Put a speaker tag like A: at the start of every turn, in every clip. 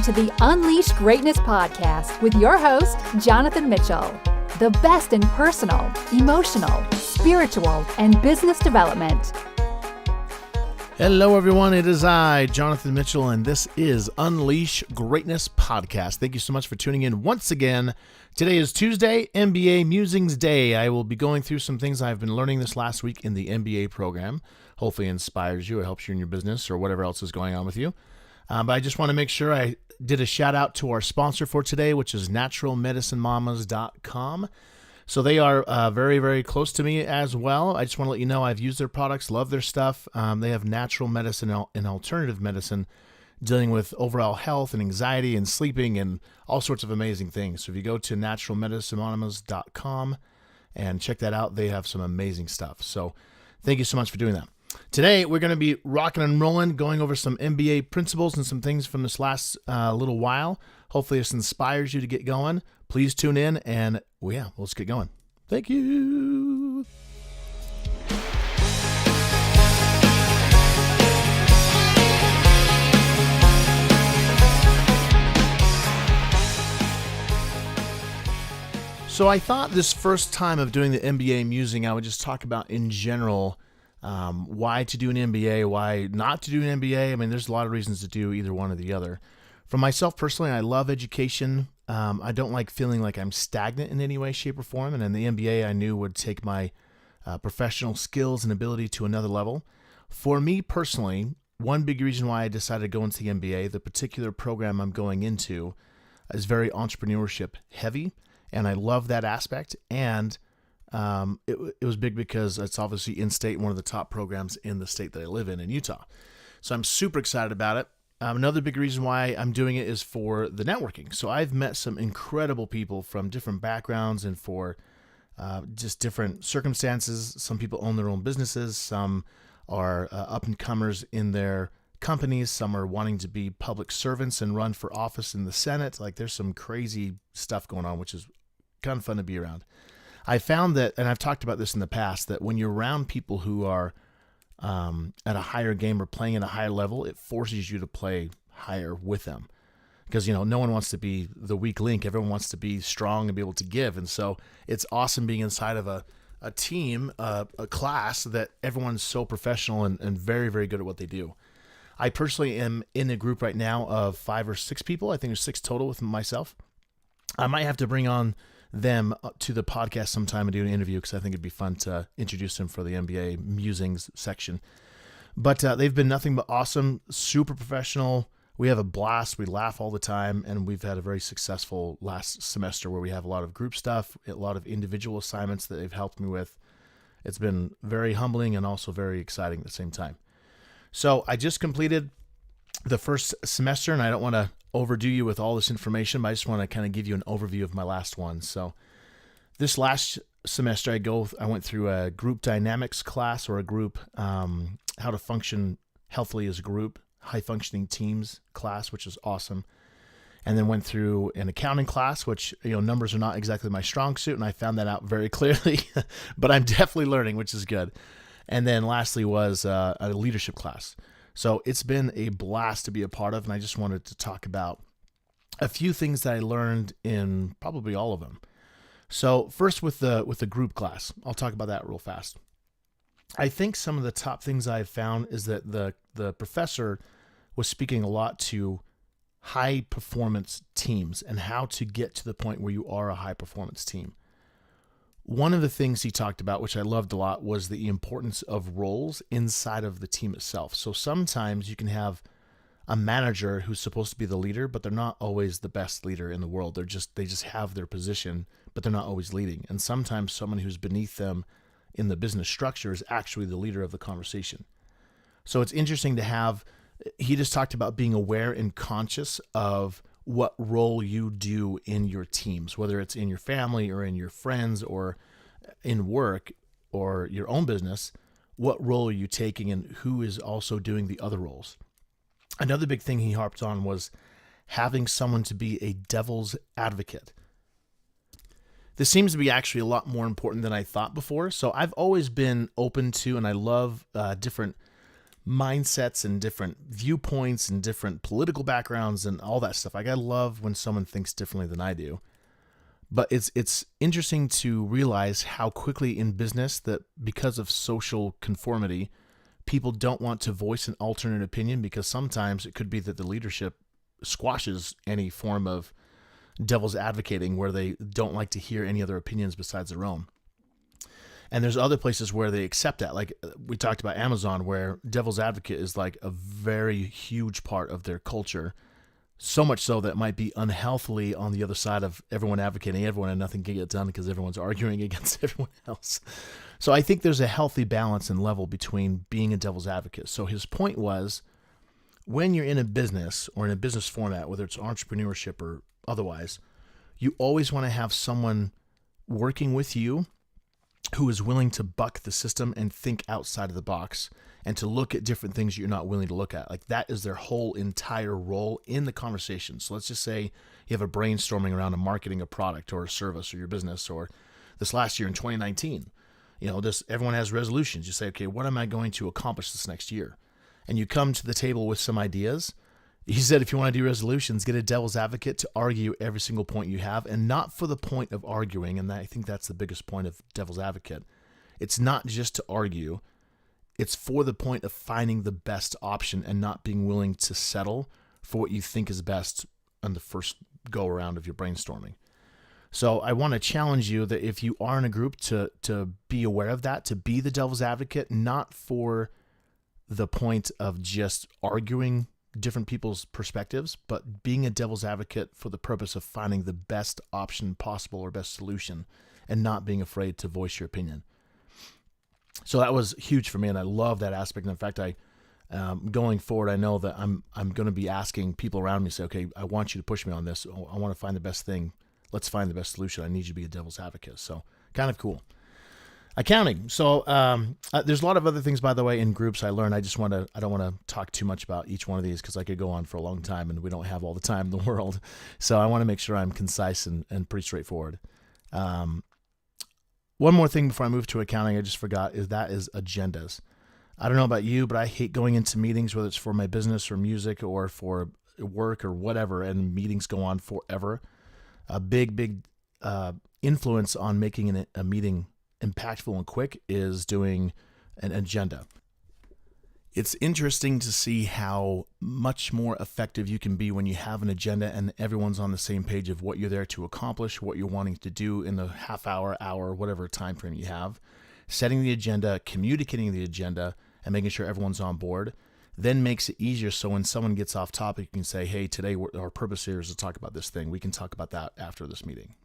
A: listening to the Unleash Greatness podcast with your host, Jonathan Mitchell. The best in personal, emotional, spiritual, and business development.
B: Hello, everyone. It is I, Jonathan Mitchell, and this is Unleash Greatness podcast. Thank you so much for tuning in once again. Today is Tuesday, MBA Musings Day. I will be going through some things I've been learning this last week in the MBA program. Hopefully it inspires you or helps you in your business or whatever else is going on with you. But I just want to make sure I did a shout out to our sponsor for today, which is naturalmedicinemamas.com. So they are very, very close to me as well. I just want to let you know I've used their products, love their stuff. They have natural medicine and alternative medicine dealing with overall health and anxiety and sleeping and all sorts of amazing things. So if you go to naturalmedicinemamas.com and check that out, they have some amazing stuff. So thank you so much for doing that. Today, we're going to be rocking and rolling, going over some MBA principles and some things from this last little while. Hopefully, this inspires you to get going. Please tune in, and let's get going. Thank you. So I thought this first time of doing the MBA Musing, I would just talk about in general why to do an MBA, why not to do an MBA. I mean, there's a lot of reasons to do either one or the other. For myself personally, I love education. I don't like feeling like I'm stagnant in any way, shape, or form. And in the MBA, I knew would take my professional skills and ability to another level. For me personally, one big reason why I decided to go into the MBA, the particular program I'm going into, is very entrepreneurship heavy. And I love that aspect. And it was big because it's obviously in-state, one of the top programs in the state that I live in Utah. So I'm super excited about it. Another big reason why I'm doing it is for the networking. So I've met some incredible people from different backgrounds and for just different circumstances. Some people own their own businesses. Some are up-and-comers in their companies. Some are wanting to be public servants and run for office in the Senate. Like there's some crazy stuff going on, which is kind of fun to be around. I found that, and I've talked about this in the past, that when you're around people who are at a higher game or playing at a higher level, it forces you to play higher with them. Because, no one wants to be the weak link. Everyone wants to be strong and be able to give. And so it's awesome being inside of a team, a class that everyone's so professional and very, very good at what they do. I personally am in a group right now of 5 or 6 people. I think there's 6 total with myself. I might have to bring on them to the podcast sometime and do an interview because I think it'd be fun to introduce them for the MBA Musings section. But they've been nothing but awesome, super professional. We have a blast. We laugh all the time, and we've had a very successful last semester where we have a lot of group stuff, a lot of individual assignments that they've helped me with. It's been very humbling and also very exciting at the same time. So I just completed the first semester, and I don't want to overdo you with all this information, but I just want to kind of give you an overview of my last one. So this last semester, I went through a group dynamics class or a group, how to function healthily as a group, high functioning teams class, which is awesome. And then went through an accounting class, which, numbers are not exactly my strong suit. And I found that out very clearly, but I'm definitely learning, which is good. And then lastly was a leadership class. So it's been a blast to be a part of, and I just wanted to talk about a few things that I learned in probably all of them. So first with the group class, I'll talk about that real fast. I think some of the top things I've found is that the professor was speaking a lot to high performance teams and how to get to the point where you are a high performance team. One of the things he talked about, which I loved a lot, was the importance of roles inside of the team itself. So sometimes you can have a manager who's supposed to be the leader, but they're not always the best leader in the world. They just have their position, but they're not always leading. And sometimes someone who's beneath them in the business structure is actually the leader of the conversation. So it's interesting to have, he just talked about being aware and conscious of what role you do in your teams, whether it's in your family or in your friends or in work or your own business. What role are you taking and who is also doing the other roles? Another big thing he harped on was having someone to be a devil's advocate. This seems to be actually a lot more important than I thought before. So I've always been open to, and I love different mindsets and different viewpoints and different political backgrounds and all that stuff. Like, I love when someone thinks differently than I do. But it's interesting to realize how quickly in business that because of social conformity, people don't want to voice an alternate opinion, because sometimes it could be that the leadership squashes any form of devil's advocating where they don't like to hear any other opinions besides their own. And there's other places where they accept that. Like we talked about Amazon, where devil's advocate is like a very huge part of their culture. So much so that it might be unhealthily on the other side of everyone advocating everyone and nothing can get done because everyone's arguing against everyone else. So I think there's a healthy balance and level between being a devil's advocate. So his point was, when you're in a business or in a business format, whether it's entrepreneurship or otherwise, you always want to have someone working with you who is willing to buck the system and think outside of the box and to look at different things you're not willing to look at. Like, that is their whole entire role in the conversation. So let's just say you have a brainstorming around a marketing a product or a service or your business, or this last year in 2019, everyone has resolutions. You say, okay, what am I going to accomplish this next year? And you come to the table with some ideas. He said, if you want to do resolutions, get a devil's advocate to argue every single point you have, and not for the point of arguing. And I think that's the biggest point of devil's advocate. It's not just to argue. It's for the point of finding the best option and not being willing to settle for what you think is best on the first go around of your brainstorming. So I want to challenge you that if you are in a group to be aware of that, to be the devil's advocate, not for the point of just arguing different people's perspectives, but being a devil's advocate for the purpose of finding the best option possible or best solution and not being afraid to voice your opinion. So that was huge for me, and I love that aspect. And in fact, going forward, I know that I'm going to be asking people around me, say, okay, I want you to push me on this. I want to find the best thing. Let's find the best solution. I need you to be a devil's advocate. So kind of cool. Accounting. So there's a lot of other things, by the way, in groups I learned. I don't want to talk too much about each one of these because I could go on for a long time, and we don't have all the time in the world. So I want to make sure I'm concise and pretty straightforward. One more thing before I move to accounting, I just forgot, is agendas. I don't know about you, but I hate going into meetings, whether it's for my business or music or for work or whatever, and meetings go on forever. A big influence on making a meeting impactful and quick is doing an agenda. It's interesting to see how much more effective you can be when you have an agenda and everyone's on the same page of what you're there to accomplish, what you're wanting to do in the half hour, whatever time frame you have. Setting the agenda, communicating the agenda, and making sure everyone's on board then makes it easier. So when someone gets off topic, you can say, hey, today our purpose here is to talk about this thing. We can talk about that after this meeting,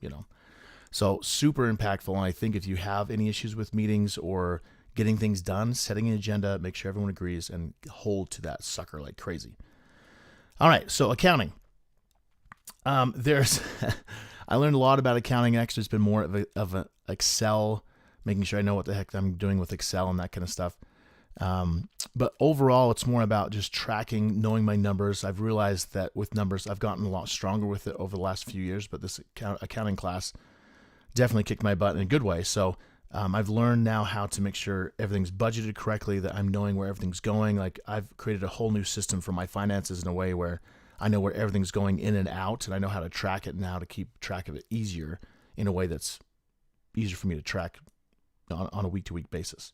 B: So super impactful. And I think if you have any issues with meetings or getting things done, setting an agenda, make sure everyone agrees, and hold to that sucker like crazy. All right, so accounting. I learned a lot about accounting. Actually, it's been more of an Excel, making sure I know what the heck I'm doing with Excel and that kind of stuff. But overall, it's more about just tracking, knowing my numbers. I've realized that with numbers, I've gotten a lot stronger with it over the last few years, but this accounting class definitely kicked my butt in a good way. So I've learned now how to make sure everything's budgeted correctly, that I'm knowing where everything's going. Like, I've created a whole new system for my finances in a way where I know where everything's going in and out, and I know how to track it now to keep track of it easier in a way that's easier for me to track on a week-to-week basis.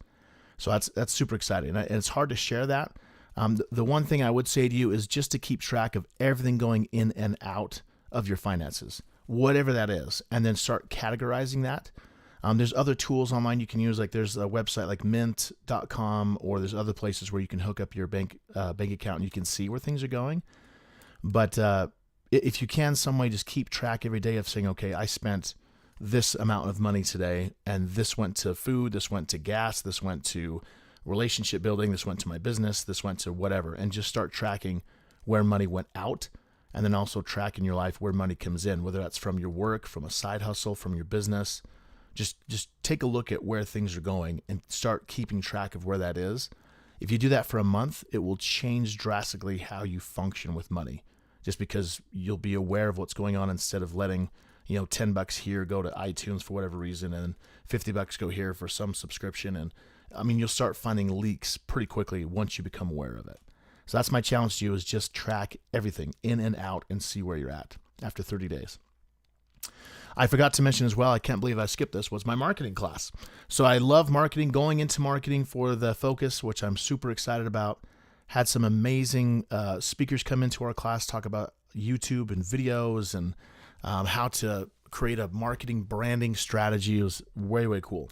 B: So that's super exciting. And it's hard to share that. The one thing I would say to you is just to keep track of everything going in and out of your finances, whatever that is, and then start categorizing that. There's other tools online you can use, like there's a website like mint.com, or there's other places where you can hook up your bank account and you can see where things are going. But if you can some way, just keep track every day of saying, okay, I spent this amount of money today, and this went to food, this went to gas, this went to relationship building, this went to my business, this went to whatever, and just start tracking where money went out, and then also track in your life where money comes in, whether that's from your work, from a side hustle, from your business. Just take a look at where things are going and start keeping track of where that is. If you do that for a month, it will change drastically how you function with money, just because you'll be aware of what's going on instead of letting $10 here go to iTunes for whatever reason, and $50 go here for some subscription, I mean, you'll start finding leaks pretty quickly once you become aware of it. So that's my challenge to you, is just track everything in and out and see where you're at after 30 days. I forgot to mention as well, I can't believe I skipped this, was my marketing class. So I love marketing, going into marketing for the focus, which I'm super excited about. Had some amazing speakers come into our class, talk about YouTube and videos and how to create a marketing branding strategy. It was way, way cool.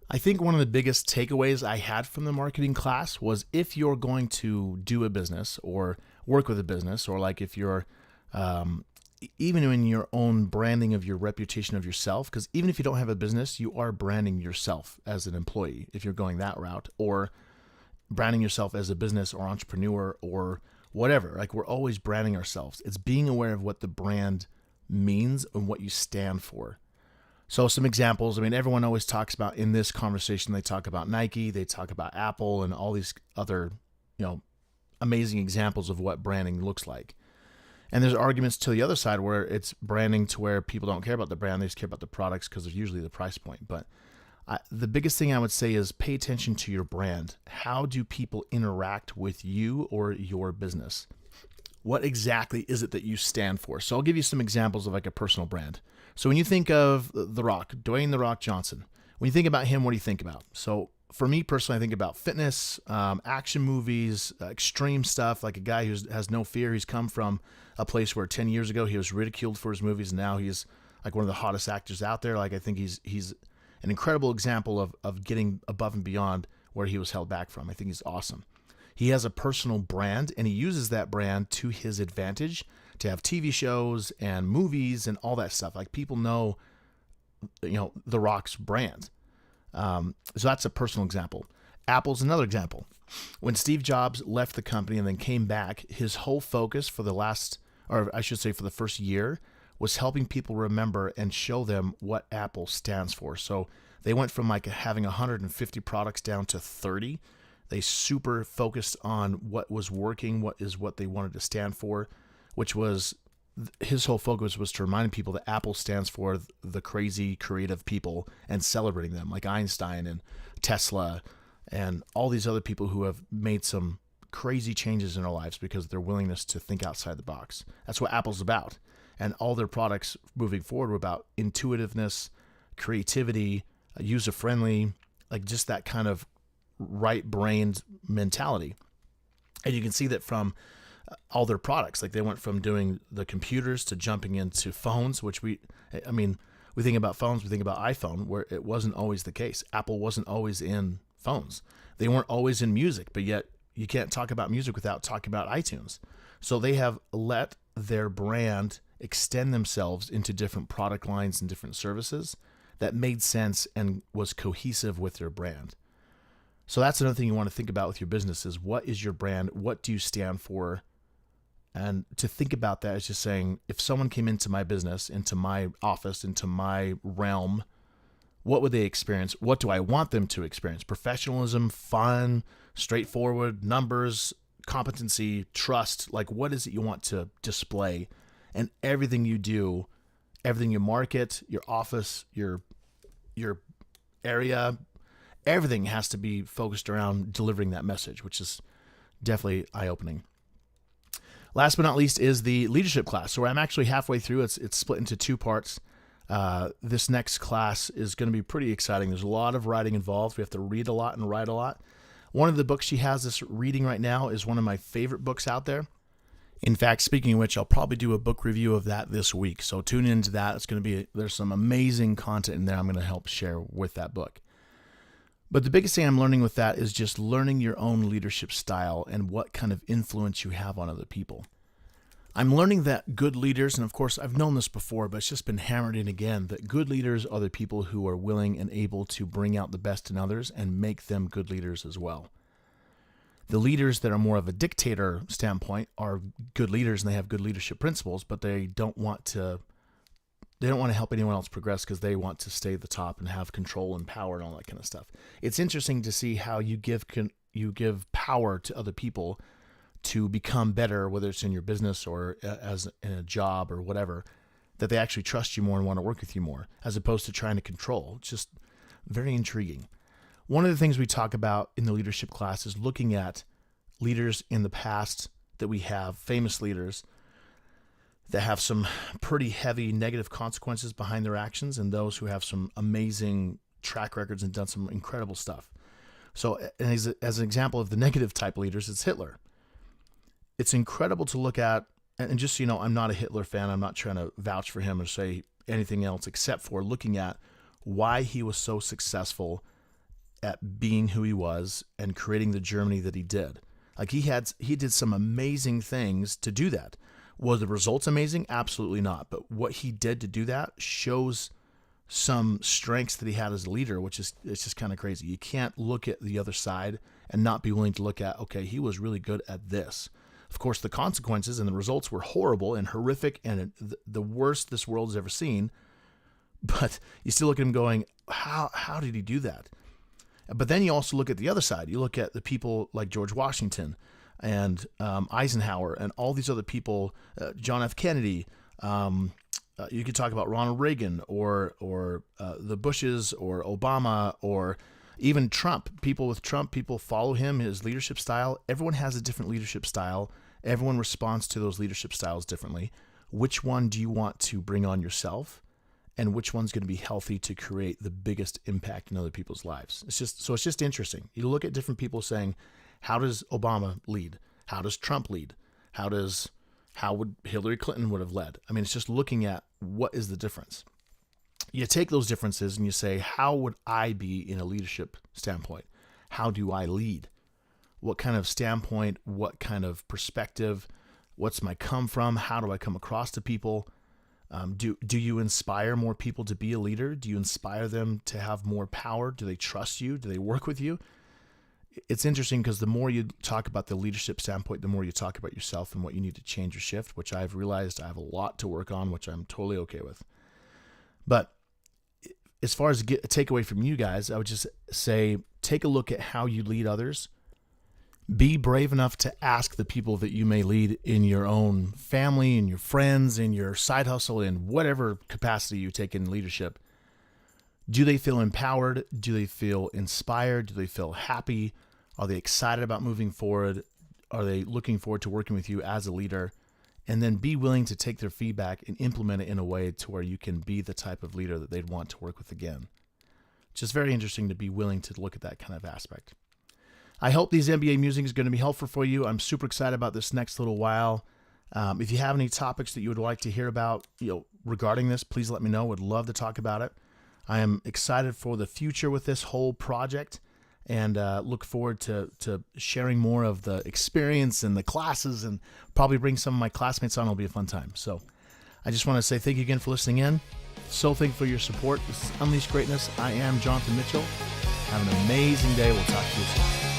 B: I think one of the biggest takeaways I had from the marketing class was, if you're going to do a business or work with a business, or like if you're even in your own branding of your reputation of yourself, because even if you don't have a business, you are branding yourself as an employee if you're going that route, or branding yourself as a business or entrepreneur or whatever. Like, we're always branding ourselves. It's being aware of what the brand means and what you stand for. So some examples, I mean, everyone always talks about, in this conversation, they talk about Nike, they talk about Apple, and all these other, amazing examples of what branding looks like. And there's arguments to the other side where it's branding to where people don't care about the brand, they just care about the products because of usually the price point. But the biggest thing I would say is pay attention to your brand. How do people interact with you or your business? What exactly is it that you stand for? So I'll give you some examples of like a personal brand. So when you think of The Rock, Dwayne The Rock Johnson, when you think about him, what do you think about? So for me personally, I think about fitness, action movies, extreme stuff, like a guy who has no fear. He's come from a place where 10 years ago he was ridiculed for his movies, and now he's like one of the hottest actors out there. Like, I think he's an incredible example of getting above and beyond where he was held back from. I think he's awesome. He has a personal brand, and he uses that brand to his advantage to have TV shows and movies and all that stuff. Like, people know, The Rock's brand. So that's a personal example. Apple's another example. When Steve Jobs left the company and then came back, his whole focus for the first year, was helping people remember and show them what Apple stands for. So they went from like having 150 products down to 30. They super focused on what was working, what they wanted to stand for, which was, his whole focus was to remind people that Apple stands for the crazy creative people, and celebrating them, like Einstein and Tesla and all these other people who have made some crazy changes in our lives because of their willingness to think outside the box. That's what Apple's about. And all their products moving forward were about intuitiveness, creativity, user-friendly, like just that kind of right-brained mentality. And you can see that from all their products. Like, they went from doing the computers to jumping into phones, which we think about phones, we think about iPhone, where it wasn't always the case. Apple wasn't always in phones. They weren't always in music, but yet you can't talk about music without talking about iTunes. So they have let their brand extend themselves into different product lines and different services that made sense and was cohesive with their brand. So that's another thing you want to think about with your business is, what is your brand? What do you stand for? And to think about that is just saying, if someone came into my business, into my office, into my realm, what would they experience? What do I want them to experience? Professionalism, fun, straightforward, numbers, competency, trust. Like, what is it you want to display? And everything you do, everything you market, your office, your area, everything has to be focused around delivering that message, which is definitely eye-opening. Last but not least is the leadership class. So I'm actually halfway through. It's split into two parts. This next class is going to be pretty exciting. There's a lot of writing involved. We have to read a lot and write a lot. One of the books she has us reading right now is one of my favorite books out there. In fact, speaking of which, I'll probably do a book review of that this week. So tune into that. There's some amazing content in there I'm going to help share with that book. But the biggest thing I'm learning with that is just learning your own leadership style and what kind of influence you have on other people. I'm learning that good leaders, and of course I've known this before, but it's just been hammered in again, that good leaders are the people who are willing and able to bring out the best in others and make them good leaders as well. The leaders that are more of a dictator standpoint are good leaders and they have good leadership principles, but they don't want to help anyone else progress because they want to stay at the top and have control and power and all that kind of stuff. It's interesting to see how you give power to other people to become better, whether it's in your business or as in a job or whatever, that they actually trust you more and want to work with you more, as opposed to trying to control. It's just very intriguing. One of the things we talk about in the leadership class is looking at leaders in the past that we have, famous leaders that have some pretty heavy negative consequences behind their actions, and those who have some amazing track records and done some incredible stuff. So as an example of the negative type leaders, it's Hitler. It's incredible to look at, and just so you know, I'm not a Hitler fan. I'm not trying to vouch for him or say anything else except for looking at why he was so successful at being who he was and creating the Germany that he did. Like he did some amazing things to do that. Were the results amazing? Absolutely not. But what he did to do that shows some strengths that he had as a leader, which is, it's just kind of crazy. You can't look at the other side and not be willing to look at, okay, he was really good at this. Of course, the consequences and the results were horrible and horrific and the worst this world has ever seen. But you still look at him going, how did he do that? But then you also look at the other side. You look at the people like George Washington and Eisenhower and all these other people, John F. Kennedy. You could talk about Ronald Reagan or the Bushes or Obama or even Trump. People with Trump, people follow him, his leadership style. Everyone has a different leadership style. Everyone responds to those leadership styles differently. Which one do you want to bring on yourself? And which one's going to be healthy to create the biggest impact in other people's lives? It's just interesting. You look at different people saying, how does Obama lead? How does Trump lead? How would Hillary Clinton would have led? I mean, it's just looking at what is the difference. You take those differences and you say, how would I be in a leadership standpoint? How do I lead? What kind of standpoint? What kind of perspective? What's my come from? How do I come across to people? Do you inspire more people to be a leader? Do you inspire them to have more power? Do they trust you? Do they work with you? It's interesting because the more you talk about the leadership standpoint, the more you talk about yourself and what you need to change or shift, which I've realized I have a lot to work on, which I'm totally okay with. But as far as a takeaway from you guys, I would just say, take a look at how you lead others. Be brave enough to ask the people that you may lead in your own family, in your friends, in your side hustle, in whatever capacity you take in leadership. Do they feel empowered? Do they feel inspired? Do they feel happy? Are they excited about moving forward? Are they looking forward to working with you as a leader? And then be willing to take their feedback and implement it in a way to where you can be the type of leader that they'd want to work with again. It's just very interesting to be willing to look at that kind of aspect. I hope these MBA musings are going to be helpful for you. I'm super excited about this next little while. If you have any topics that you would like to hear about, regarding this, please let me know. Would love to talk about it. I am excited for the future with this whole project and look forward to sharing more of the experience and the classes and probably bring some of my classmates on. It'll be a fun time. So I just want to say thank you again for listening in. So thankful for your support. This is Unleash Greatness. I am Jonathan Mitchell. Have an amazing day. We'll talk to you soon.